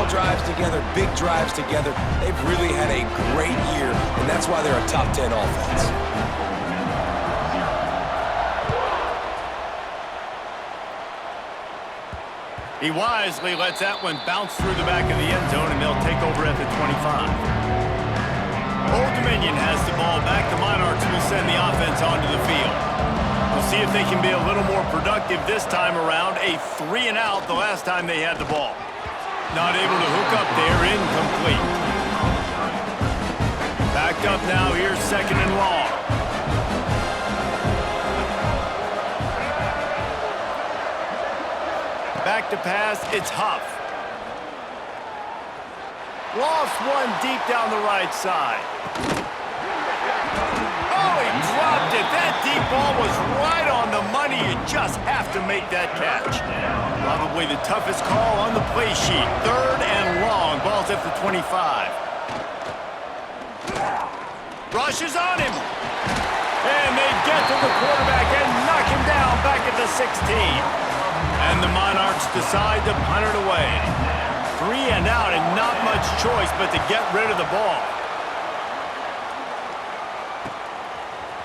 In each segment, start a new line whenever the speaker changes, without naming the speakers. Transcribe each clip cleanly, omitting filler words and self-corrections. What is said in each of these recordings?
drives together, big drives together. They've really had a great year, and that's why they're a top 10 offense.
He wisely lets that one bounce through the back of the end zone, and they'll take over at the 25. Old Dominion has the ball back. The Monarchs will send the offense onto the field. We'll see if they can be a little more productive this time around. A 3-and-out the last time they had the ball. Not able to hook up there, incomplete. Backed up now, here's 2nd and long. Back to pass, it's Huff. Lofts one deep down the right side. Oh, he dropped it. That deep ball was right on the money. You just have to make that catch. Probably the toughest call on the play sheet. 3rd and long. Ball's at the 25. Rushes on him. And they get to the quarterback and knock him down back at the 16. And the Monarchs decide to punt it away. 3-and-out and not much choice but to get rid of the ball.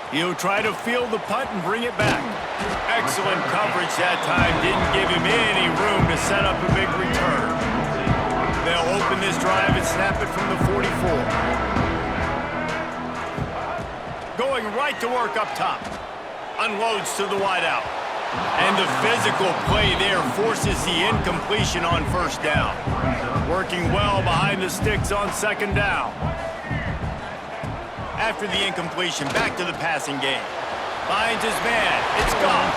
He'll try to field the punt and bring it back. Excellent coverage that time. Didn't give him any room to set up a big return. They'll open this drive and snap it from the 44. Going right to work up top. Unloads to the wideout. And the physical play there forces the incompletion on 1st down. Working well behind the sticks on 2nd down. After the incompletion, back to the passing game. Finds his man. It's gone.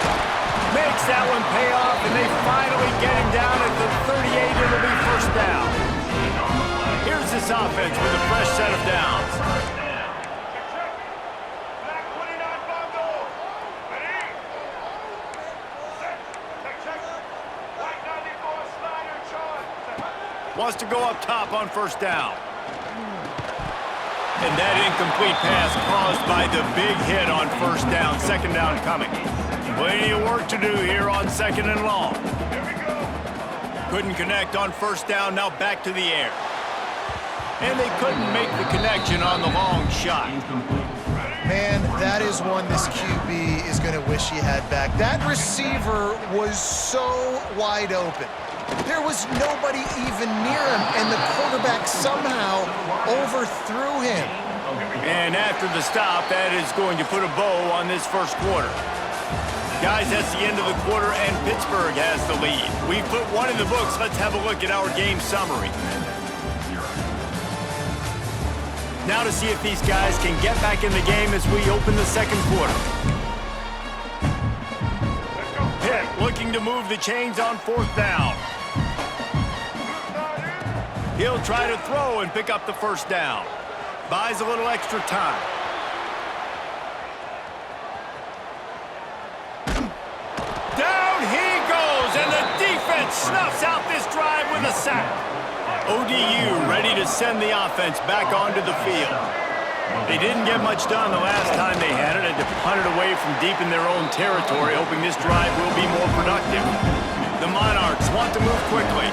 Makes that one pay off, and they finally get him down at the 38. It'll be 1st down. Here's this offense with a fresh set of downs. Wants to go up top on 1st down. And that incomplete pass caused by the big hit on 1st down. 2nd down coming. Plenty of work to do here on 2nd and long. Couldn't connect on 1st down. Now back to the air. And they couldn't make the connection on the long shot.
Man, that is one this QB is going to wish he had back. That receiver was so wide open. There was nobody even near him, and the quarterback somehow overthrew him.
And after the stop, that is going to put a bow on this 1st quarter. Guys, that's the end of the quarter, and Pittsburgh has the lead. We've put one in the books. Let's have a look at our game summary. Now to see if these guys can get back in the game as we open the 2nd quarter. Pitt looking to move the chains on 4th down. He'll try to throw and pick up the 1st down. Buys a little extra time. Down he goes, and the defense snuffs out this drive with a sack. ODU ready to send the offense back onto the field. They didn't get much done the last time they had it, and to punt it away from deep in their own territory, hoping this drive will be more productive. The Monarchs want to move quickly.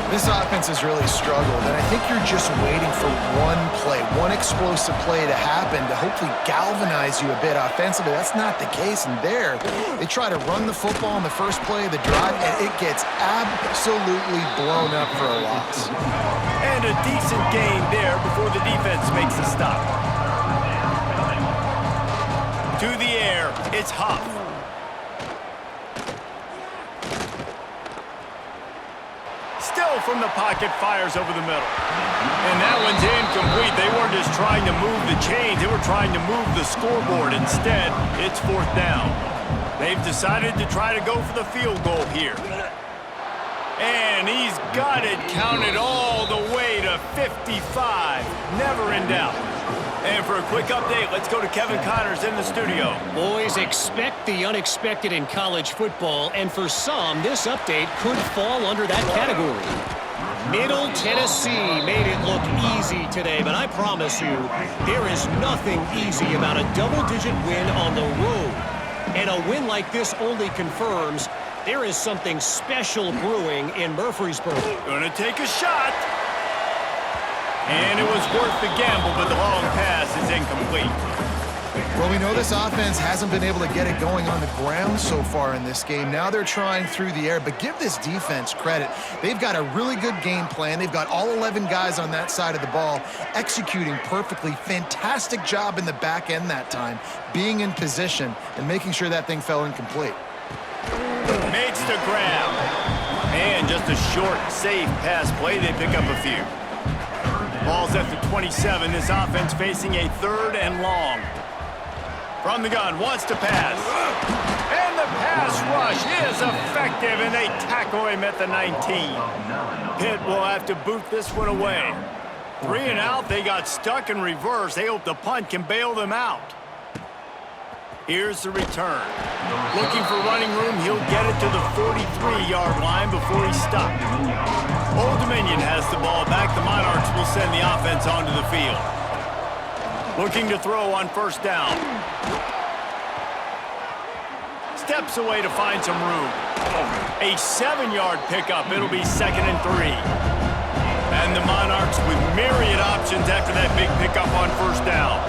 This offense has really struggled, and I think you're just waiting for one play, one explosive play to happen to hopefully galvanize you a bit offensively. That's not the case, and there, they try to run the football in the first play of the drive, and it gets absolutely blown up for a loss.
And a decent gain there before the defense makes a stop. To the air, it's Huff. Still from the pocket, fires over the middle. And that one's incomplete. They weren't just trying to move the chains, they were trying to move the scoreboard. Instead, it's 4th down. They've decided to try to go for the field goal here. And he's got it counted all the way to 55. Never in doubt. And for a quick update, let's go to Kevin Connors in the studio.
Boys, expect the unexpected in college football, and for some, this update could fall under that category. Middle Tennessee made it look easy today, but I promise you, there is nothing easy about a double-digit win on the road. And a win like this only confirms There is something special brewing in Murfreesboro.
Gonna take a shot. And it was worth the gamble, but the long pass is incomplete.
Well, we know this offense hasn't been able to get it going on the ground so far in this game. Now they're trying through the air, but give this defense credit. They've got a really good game plan. They've got all 11 guys on that side of the ball executing perfectly. Fantastic job in the back end that time, being in position and making sure that thing fell incomplete.
Makes the grab. And just a short, safe pass play. They pick up a few. Ball's at the 27. This offense facing a 3rd and long. From the gun, wants to pass. And the pass rush is effective, and they tackle him at the 19. Pitt will have to boot this one away. 3 and out, they got stuck in reverse. They hope the punt can bail them out. Here's the return. Looking for running room, he'll get it to the 43-yard line before he's stopped. Old Dominion has the ball back. The Monarchs will send the offense onto the field. Looking to throw on 1st down. Steps away to find some room. A 7-yard pickup. It'll be 2nd and 3. And the Monarchs with myriad options after that big pickup on 1st down.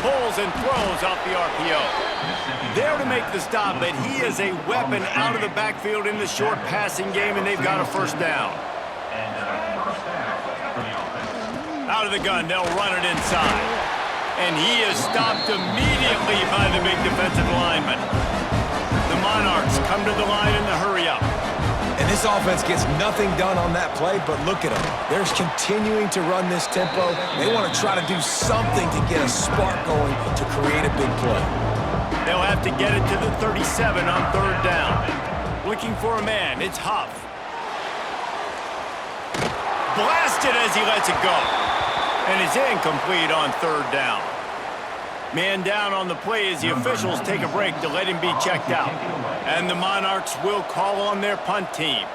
Pulls and throws off the RPO. There to make the stop, but he is a weapon out of the backfield in the short passing game, and they've got a 1st down. Out of the gun, they'll run it inside. And he is stopped immediately by the big defensive lineman. The Monarchs come to the line in the hurry-up.
And this offense gets nothing done on that play, but look at them. They're continuing to run this tempo. They want to try to do something to get a spark going to create a big play.
They'll have to get it to the 37 on 3rd down. Looking for a man, it's Huff. Blasted as he lets it go. And it's incomplete on 3rd down. Man down on the play as the officials take a break to let him be checked out. And the Monarchs will call on their punt team.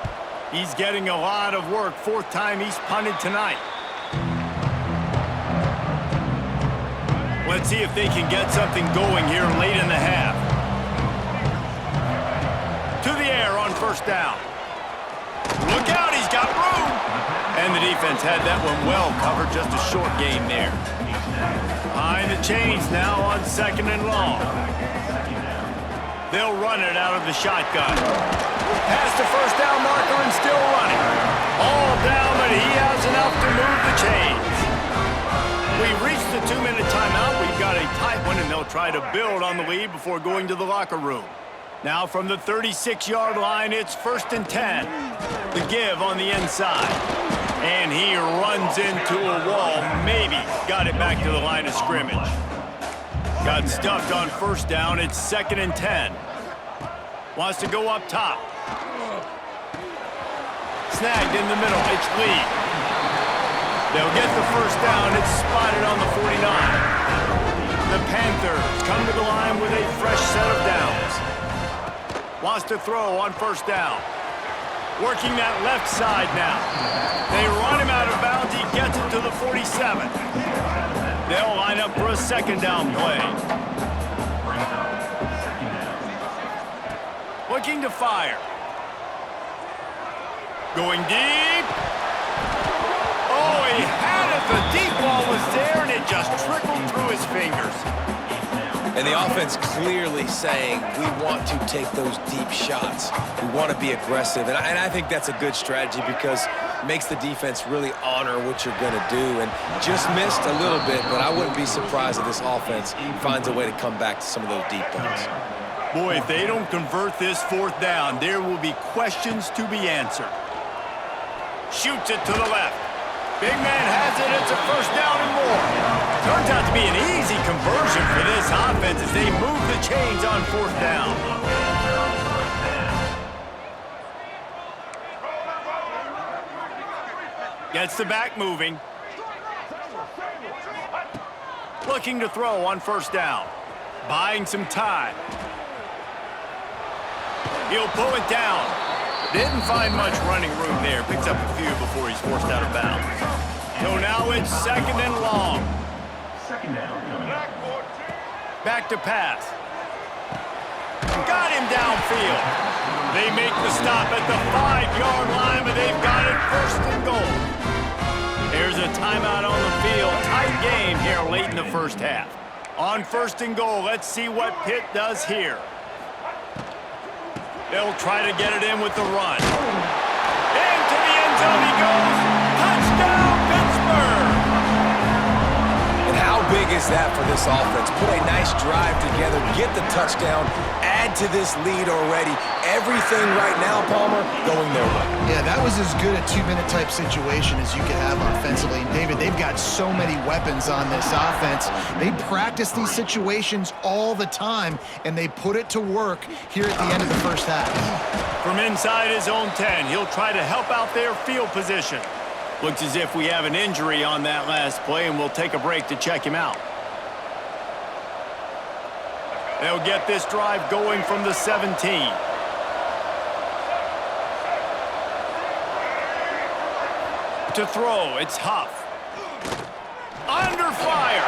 He's getting a lot of work. 4th time he's punted tonight. Let's see if they can get something going here late in the half. To the air on 1st down. Look out, he's got room. And the defense had that one well covered, just a short gain there. Behind the chains now on 2nd and long. They'll run it out of the shotgun. Past the 1st down marker and still running. All down, but he has enough to move the chains. We've reached the 2-minute timeout. We've got a tight one, and they'll try to build on the lead before going to the locker room. Now from the 36-yard line, it's 1st and 10. The give on the inside. And he runs into a wall. Maybe got it back to the line of scrimmage. Got stuffed on 1st down. It's 2nd and 10. Wants to go up top. Snagged in the middle. It's Lee. They'll get the 1st down. It's spotted on the 49. The Panthers come to the line with a fresh set of downs. Wants to throw on 1st down. Working that left side now. They run him out of bounds. He gets it to the 47. They'll line up for a 2nd down play. Looking to fire. Going deep. Oh, he had it. The deep ball was there, and it just trickled through his fingers.
And the offense clearly saying, we want to take those deep shots. We want to be aggressive. And I think that's a good strategy because it makes the defense really honor what you're going to do. And just missed a little bit, but I wouldn't be surprised if this offense finds a way to come back to some of those deep balls.
Boy, if they don't convert this 4th down, there will be questions to be answered. Shoots it to the left. Big man has it. It's a 1st down and more. Turns out to be an easy conversion for this offense as they move the chains on 4th down. Gets the back moving. Looking to throw on 1st down. Buying some time. He'll pull it down. Didn't find much running room there. Picks up a few before he's forced out of bounds. So now it's 2nd and long. Back to pass. Got him downfield. They make the stop at the 5-yard line, but they've got it first and goal. Here's a timeout on the field. Tight game here late in the first half. On first and goal, let's see what Pitt does here. They'll try to get it in with the run. Into the end zone he goes. Touchdown, Pittsburgh!
And how big is that for this offense? Put a nice drive together, get the touchdown, add to this lead already. Everything right now, Palmer, going their way.
Yeah, that was as good a 2-minute type situation as you could have offensively. And David, they've got so many weapons on this offense. They practice these situations all the time, and they put it to work here at the end of the first half.
From inside his own 10, he'll try to help out their field position. Looks as if we have an injury on that last play, and we'll take a break to check him out. They'll get this drive going from the 17. To throw, it's Huff. Under fire.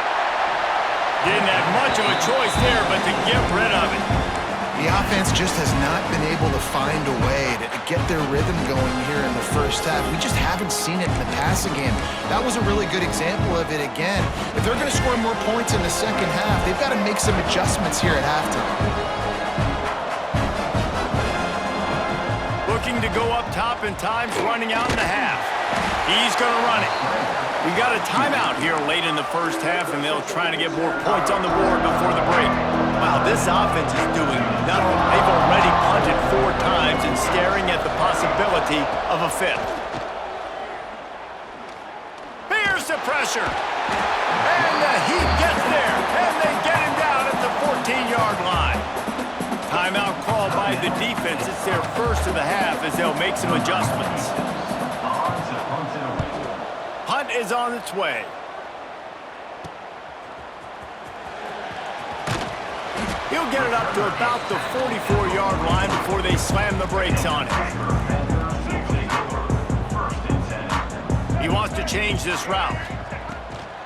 Didn't have much of a choice there, but to get rid of it.
The offense just has not been able to find a way to get their rhythm going here in the first half. We just haven't seen it in the passing game. That was a really good example of it again. If they're going to score more points in the second half, they've got to make some adjustments here at halftime.
Looking to go up top, and time's running out in the half. He's going to run it. We got a timeout here late in the first half, and they'll try to get more points on the board before the break. Wow, this offense is doing nothing. They've already punted 4 times and staring at the possibility of a 5th. Here's the pressure. And the Heat gets there, and they get him down at the 14-yard line. Timeout called by the defense. It's their first of the half as they'll make some adjustments. Hunt is on its way. He'll get it up to about the 44-yard line before they slam the brakes on it. He wants to change this route.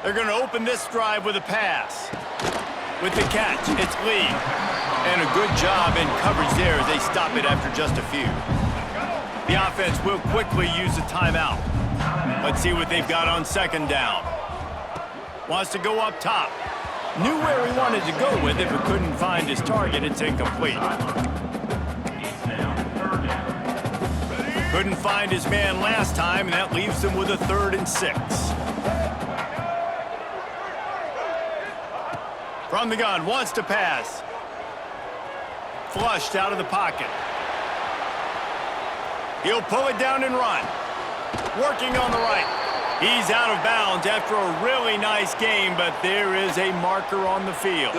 They're going to open this drive with a pass. With the catch, it's Lee. And a good job in coverage there as they stop it after just a few. The offense will quickly use a timeout. Let's see what they've got on second down. Wants to go up top. Knew where he wanted to go with it, but couldn't find his target. It's incomplete. Couldn't find his man last time, and that leaves them with a 3rd and 6. From the gun, wants to pass. Flushed out of the pocket. He'll pull it down and run. Working on the right. He's out of bounds after a really nice game, but there is a marker on the field.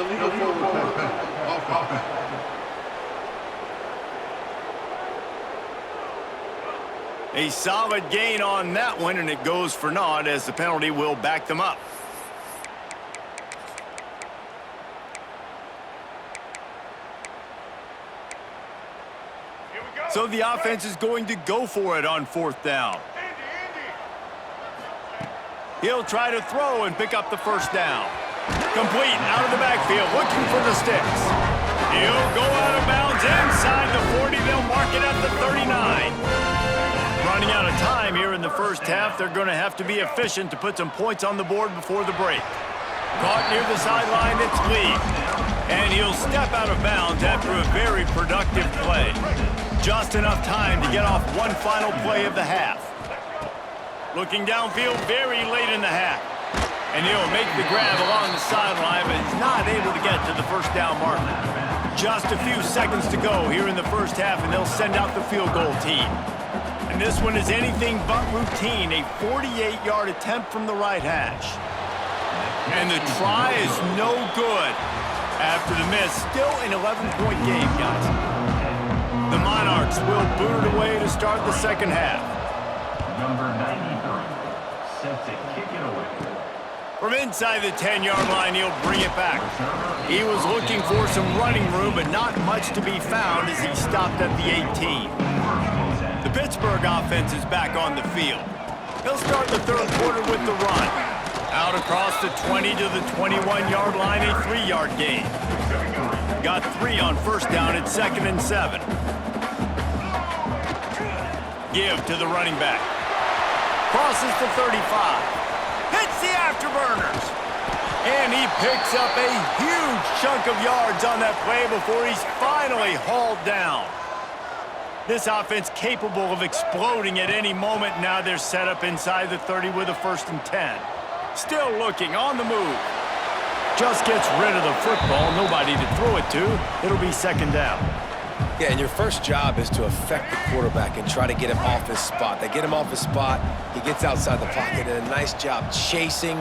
A solid gain on that one, and it goes for naught as the penalty will back them up. So the offense is going to go for it on 4th down. He'll try to throw and pick up the first down. Complete out of the backfield, looking for the sticks. He'll go out of bounds inside the 40. They'll mark it at the 39. Running out of time here in the first half. They're going to have to be efficient to put some points on the board before the break. Caught near the sideline, it's Lee. And he'll step out of bounds after a very productive play. Just enough time to get off one final play of the half. Looking downfield very late in the half. And he'll make the grab along the sideline, but he's not able to get to the first down marker. Just a few seconds to go here in the first half, and they'll send out the field goal team. And this one is anything but routine, a 48-yard attempt from the right hash. And the try is no good. After the miss, still an 11-point game, guys. The Monarchs will boot it away to start the second half.
Number 93, set to kick it away.
From inside the 10-yard line, he'll bring it back. He was looking for some running room, but not much to be found as he stopped at the 18. The Pittsburgh offense is back on the field. He'll start the third quarter with the run. Out across the 20 to the 21-yard line, a 3-yard gain. Got 3 on first down at 2nd and 7. Give to the running back. Crosses the 35. Hits the afterburners. And he picks up a huge chunk of yards on that play before he's finally hauled down. This offense capable of exploding at any moment. Now they're set up inside the 30 with a 1st and 10. Still looking on the move. Just gets rid of the football. Nobody to throw it to. It'll be 2nd down.
Yeah, and your first job is to affect the quarterback and try to get him off his spot. They get him off his spot, he gets outside the pocket, and a nice job chasing,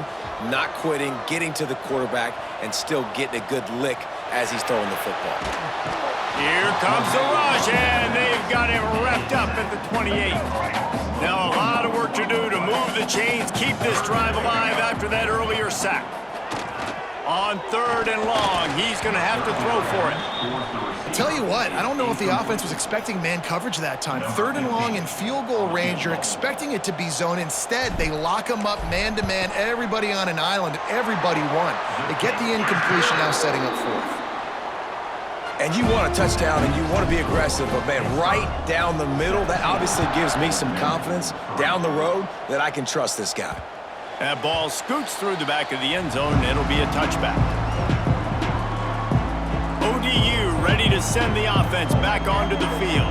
not quitting, getting to the quarterback, and still getting a good lick as he's throwing the football.
Here comes the rush, and they've got him wrapped up at the 28. Now a lot of work to do to move the chains, keep this drive alive after that earlier sack. On 3rd and long, he's going to have to throw for it.
Tell you what, I don't know if the offense was expecting man coverage that time. 3rd and long in field goal range, you're expecting it to be zone. Instead, they lock them up man-to-man, everybody on an island, everybody won. They get the incompletion, now setting up 4th.
And you want a touchdown and you want to be aggressive, but man, right down the middle, that obviously gives me some confidence down the road that I can trust this guy.
That ball scoots through the back of the end zone, and it'll be a touchback. ODU ready to send the offense back onto the field.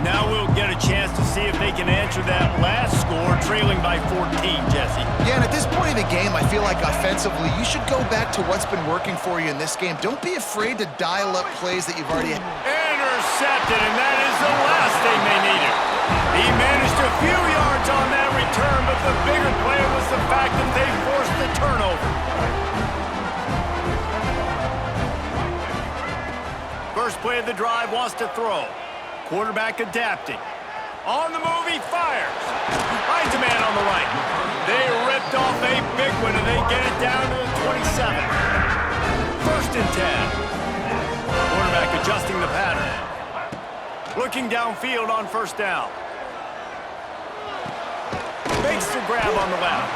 Now we'll get a chance to see if they can answer that last score, trailing by 14, Jesse.
Yeah, and at this point in the game, I feel like offensively, you should go back to what's been working for you in this game. Don't be afraid to dial up plays that you've already had.
Intercepted, and that is the last thing they needed. He managed a few yards on that return, but the bigger play was the fact that they forced the turnover. First play of the drive wants to throw. Quarterback adapting. On the move, he fires. Finds a man on the right. They ripped off a big one, and they get it down to the 27. 1st and 10. Quarterback adjusting the pattern. Looking downfield on 1st down. Makes the grab on the left.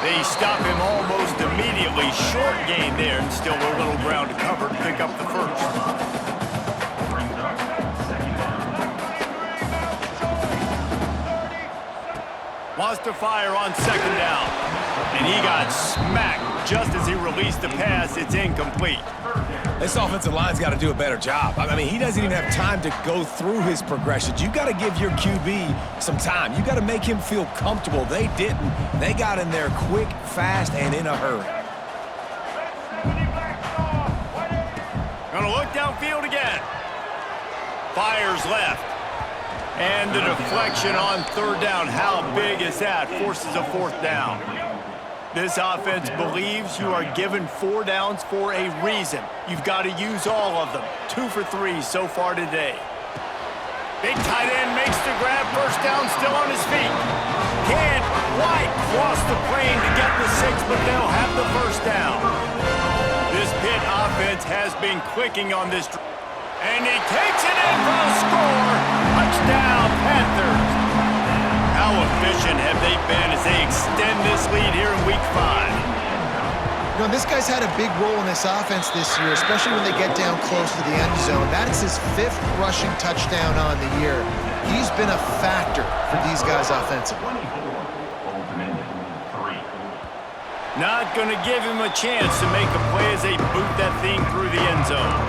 They stop him almost immediately. Short gain there, and still a little ground to cover to pick up the 1st. Wants to fire on 2nd down. And he got smacked just as he released the pass. It's incomplete.
This offensive line's got to do a better job. I mean, he doesn't even have time to go through his progressions. You got to give your QB some time. You got to make him feel comfortable. They didn't. They got in there quick, fast, and in a hurry.
Gonna look downfield again. Fires left. And the deflection on 3rd down. How big is that? Forces a 4th down. This offense believes you are given 4 downs for a reason. You've got to use all of them. 2 for 3 so far today. Big tight end makes the grab. 1st down, still on his feet. Can't quite cross the plane to get the 6, but they'll have the 1st down. This Pitt offense has been clicking on this. And he takes it in for a score. Touchdown, Panthers. How efficient have they been as they extend this lead here in Week 5?
You know, this guy's had a big role in this offense this year, especially when they get down close to the end zone. That is his 5th rushing touchdown on the year. He's been a factor for these guys offensively.
Not going to give him a chance to make a play as they boot that thing through the end zone.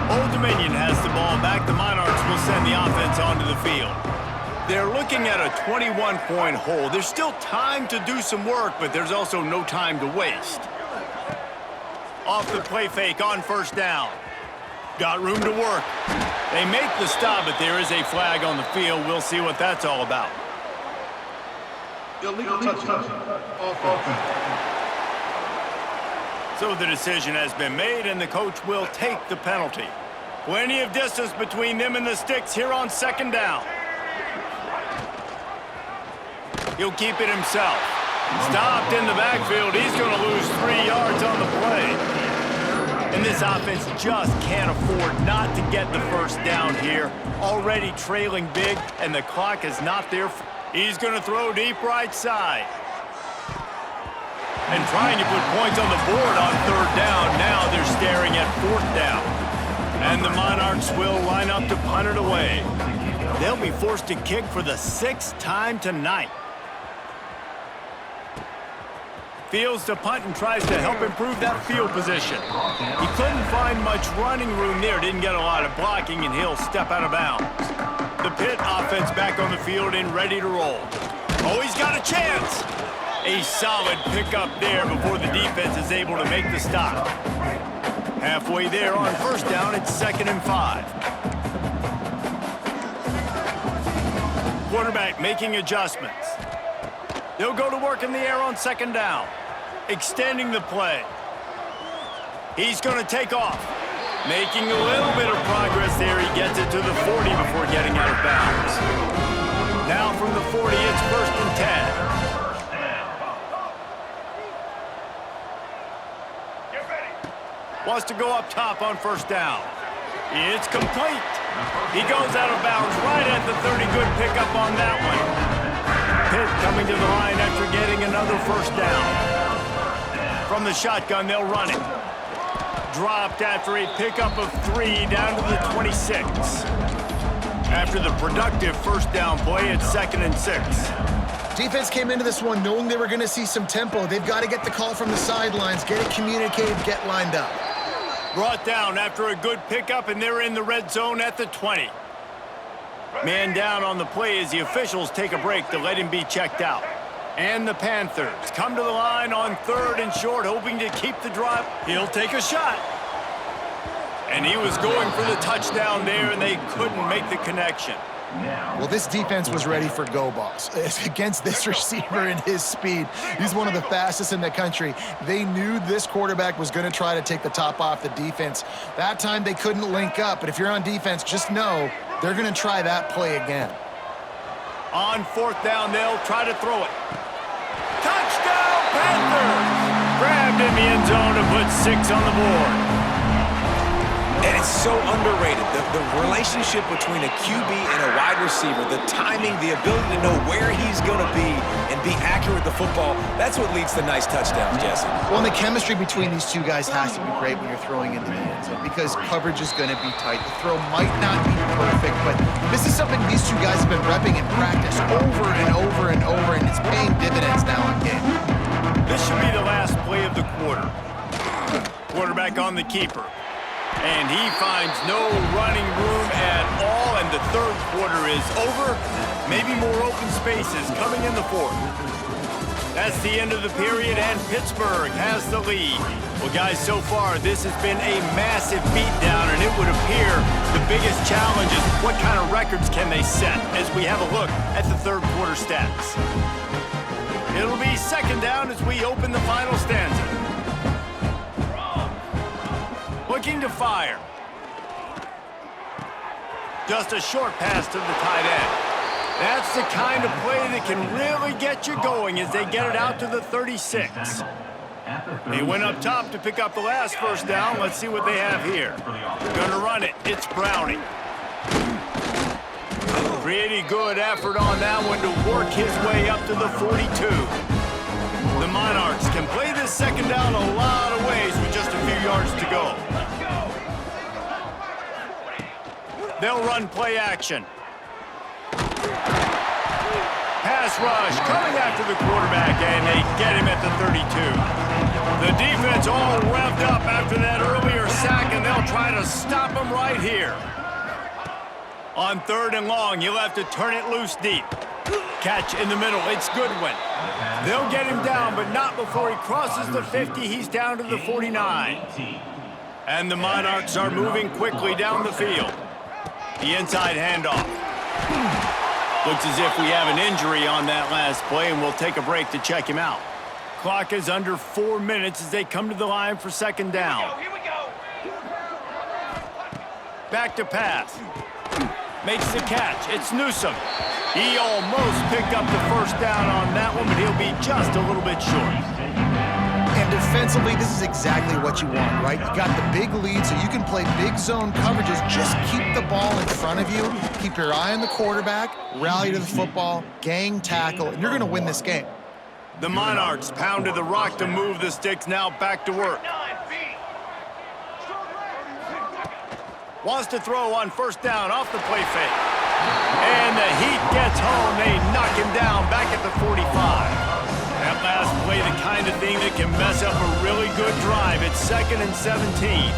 Old Dominion has the ball back. The Monarchs will send the offense onto the field. They're looking at a 21-point hole. There's still time to do some work, but there's also no time to waste. Off the play fake on 1st down. Got room to work. They make the stop, but there is a flag on the field. We'll see what that's all about.
Illegal touchdown. Offense.
So the decision has been made, and the coach will take the penalty. Plenty of distance between them and the sticks here on 2nd down. He'll keep it himself. Stopped in the backfield. He's going to lose 3 yards on the play. And this offense just can't afford not to get the 1st down here. Already trailing big, and the clock is not there. He's going to throw deep right side. And trying to put points on the board on 3rd down. Now they're staring at 4th down. And the Monarchs will line up to punt it away. They'll be forced to kick for the 6th time tonight. Fields to punt and tries to help improve that field position. He couldn't find much running room there, didn't get a lot of blocking, and he'll step out of bounds. The Pitt offense back on the field and ready to roll. Oh, he's got a chance! A solid pickup there before the defense is able to make the stop. Halfway there on 1st down, it's 2nd and 5. Quarterback making adjustments. They'll go to work in the air on 2nd down. Extending the play. He's going to take off. Making a little bit of progress there. He gets it to the 40 before getting out of bounds. Now from the 40, it's 1st and 10. Wants to go up top on 1st down. It's complete. He goes out of bounds right at the 30. Good pickup on that one. Pitt coming to the line after getting another 1st down. From the shotgun, they'll run it. Dropped after a pickup of 3 down to the 26. After the productive 1st down play, it's 2nd and 6.
Defense came into this one knowing they were going to see some tempo. They've got to get the call from the sidelines, get it communicated, get lined up.
Brought down after a good pickup, and they're in the red zone at the 20. Man down on the play as the officials take a break to let him be checked out. And the Panthers come to the line on 3rd and short, hoping to keep the drive. He'll take a shot. And he was going for the touchdown there, and they couldn't make the connection.
Well, this defense was ready for go balls. Against this receiver and his speed, he's one of the fastest in the country. They knew this quarterback was going to try to take the top off the defense. That time they couldn't link up, but if you're on defense, just know they're going to try that play again.
On 4th down, they'll try to throw it. Touchdown, Panthers! Grabbed in the end zone to put 6 on the board.
And it's so underrated. The relationship between a QB and a wide receiver, the timing, the ability to know where he's going to be and be accurate with the football, that's what leads to nice touchdowns, Jesse.
Well, and the chemistry between these two guys has to be great when you're throwing into the end zone because coverage is going to be tight. The throw might not be perfect, but this is something these two guys have been repping in practice over and over and over, and it's paying dividends now in game.
This should be the last play of the quarter. Quarterback on the keeper. And he finds no running room at all, and the 3rd quarter is over. Maybe more open spaces coming in the 4th. That's the end of the period, and Pittsburgh has the lead. Well, guys, so far, this has been a massive beatdown, and it would appear the biggest challenge is what kind of records can they set as we have a look at the 3rd quarter stats. It'll be 2nd down as we open the final stanza. Looking to fire. Just a short pass to the tight end. That's the kind of play that can really get you going as they get it out to the 36. They went up top to pick up the last 1st down. Let's see what they have here. Gonna run it. It's Browning. Pretty good effort on that one to work his way up to the 42. The Monarchs can play this 2nd down a lot of ways with just a few yards to go. They'll run play action. Pass rush coming after the quarterback, and they get him at the 32. The defense all revved up after that earlier sack, and they'll try to stop him right here. On 3rd and long, you'll have to turn it loose deep. Catch in the middle, it's Goodwin. They'll get him down, but not before he crosses the 50. He's down to the 49. And the Monarchs are moving quickly down the field. The inside handoff. Looks as if we have an injury on that last play, and we'll take a break to check him out. Clock is under 4 minutes as they come to the line for 2nd down.
Here we go.
Back to pass. Makes the catch. It's Newsome. He almost picked up the 1st down on that one, but he'll be just a little bit short.
And defensively, this is exactly what you want, right? You got the big lead, so you can play big zone coverages. Just keep the ball in front of you. Keep your eye on the quarterback. Rally to the football. Gang tackle. And you're going to win this game.
The Monarchs pounded the rock to move the sticks, now back to work. Wants to throw on first down off the play fake. And the Heat gets home. They knock him down back at the 45. That last play, the kind of thing that can mess up a really good drive. It's 2nd and 17.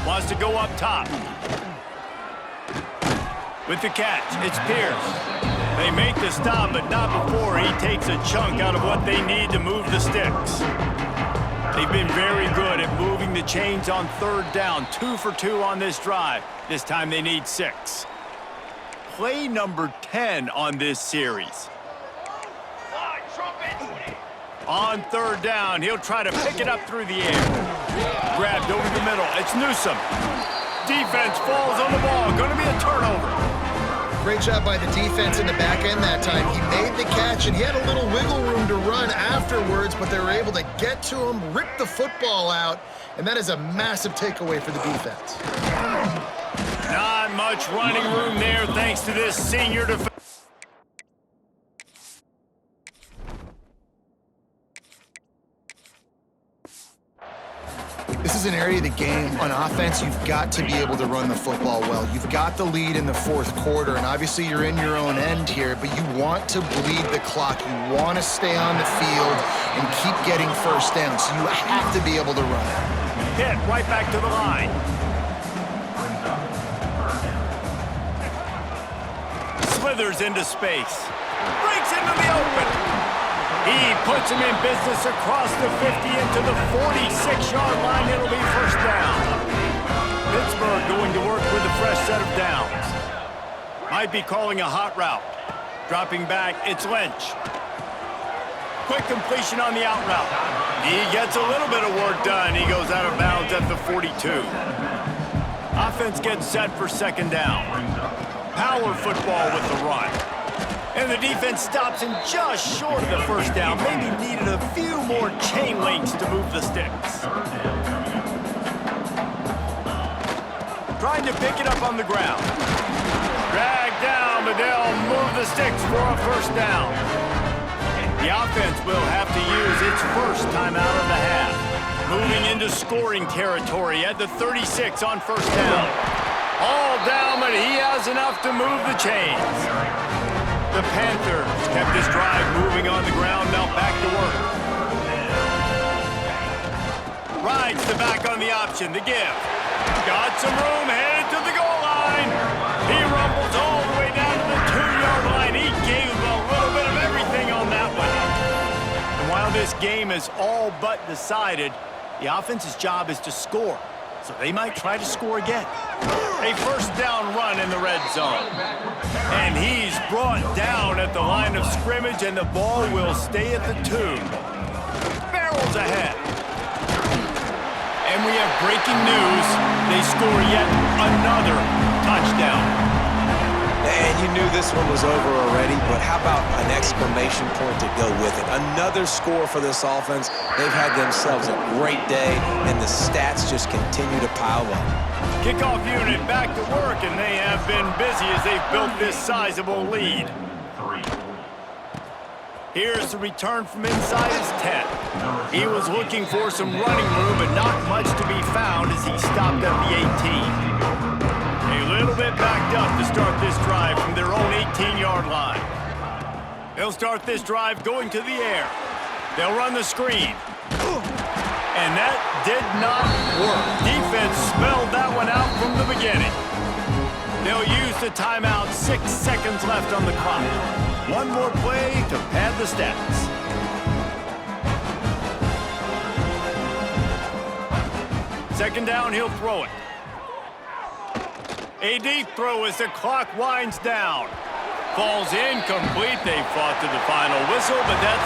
Wants to go up top. With the catch, it's Pierce. They make the stop, but not before he takes a chunk out of what they need to move the sticks. They've been very good at moving the chains on 3rd down. 2 for 2 on this drive. This time they need 6. Play number 10 on this series. On 3rd down, he'll try to pick it up through the air. Grabbed over the middle. It's Newsome. Defense falls on the ball. Going to be a turnover.
Great job by the defense in the back end that time. He made the catch, and he had a little wiggle room to run afterwards, but they were able to get to him, rip the football out, and that is a massive takeaway for the defense.
Not much running room there thanks to this senior defense.
This is an area of the game. On offense, you've got to be able to run the football well. You've got the lead in the 4th quarter, and obviously you're in your own end here, but you want to bleed the clock. You want to stay on the field and keep getting first down, so you have to be able to run it.
Hit right back to the line. Slithers into space. Breaks into the open. He puts him in business across the 50 into the 46-yard line. It'll be first down. Pittsburgh going to work with a fresh set of downs. Might be calling a hot route. Dropping back, it's Lynch. Quick completion on the out route. He gets a little bit of work done. He goes out of bounds at the 42. Offense gets set for 2nd down. Power football with the run. And the defense stops him just short of the first down. Maybe needed a few more chain links to move the sticks. Trying to pick it up on the ground. Dragged down, but they'll move the sticks for a first down. The offense will have to use its first timeout of the half. Moving into scoring territory at the 36 on first down. All down, but he has enough to move the chains. The Panthers kept this drive moving on the ground, now back to work. Rides the back on the option, the give. Got some room, headed to the goal line. He rumbles all the way down to the 2-yard line. He gave a little bit of everything on that one. And while this game is all but decided, the offense's job is to score. So they might try to score again. A first down run in the red zone. And he's brought down at the line of scrimmage, and the ball will stay at the 2. Barrels ahead. And we have breaking news. They score yet another touchdown.
And you knew this one was over already, but how about an exclamation point to go with it? Another score for this offense. They've had themselves a great day, and the stats just continue to pile up.
Kickoff unit back to work, and they have been busy as they've built this sizable lead. Here's the return from inside his 10. He was looking for some running room, but not much to be found as he stopped at the 18. A little bit backed up to start this drive from their own 18-yard line. They'll start this drive going to the air. They'll run the screen. And that did not work. Defense spelled that one out from the beginning. They'll use the timeout. 6 seconds left on the clock. One more play to pad the stats. Second down, he'll throw it. A deep throw as the clock winds down. Falls incomplete. They fought to the final whistle, but that's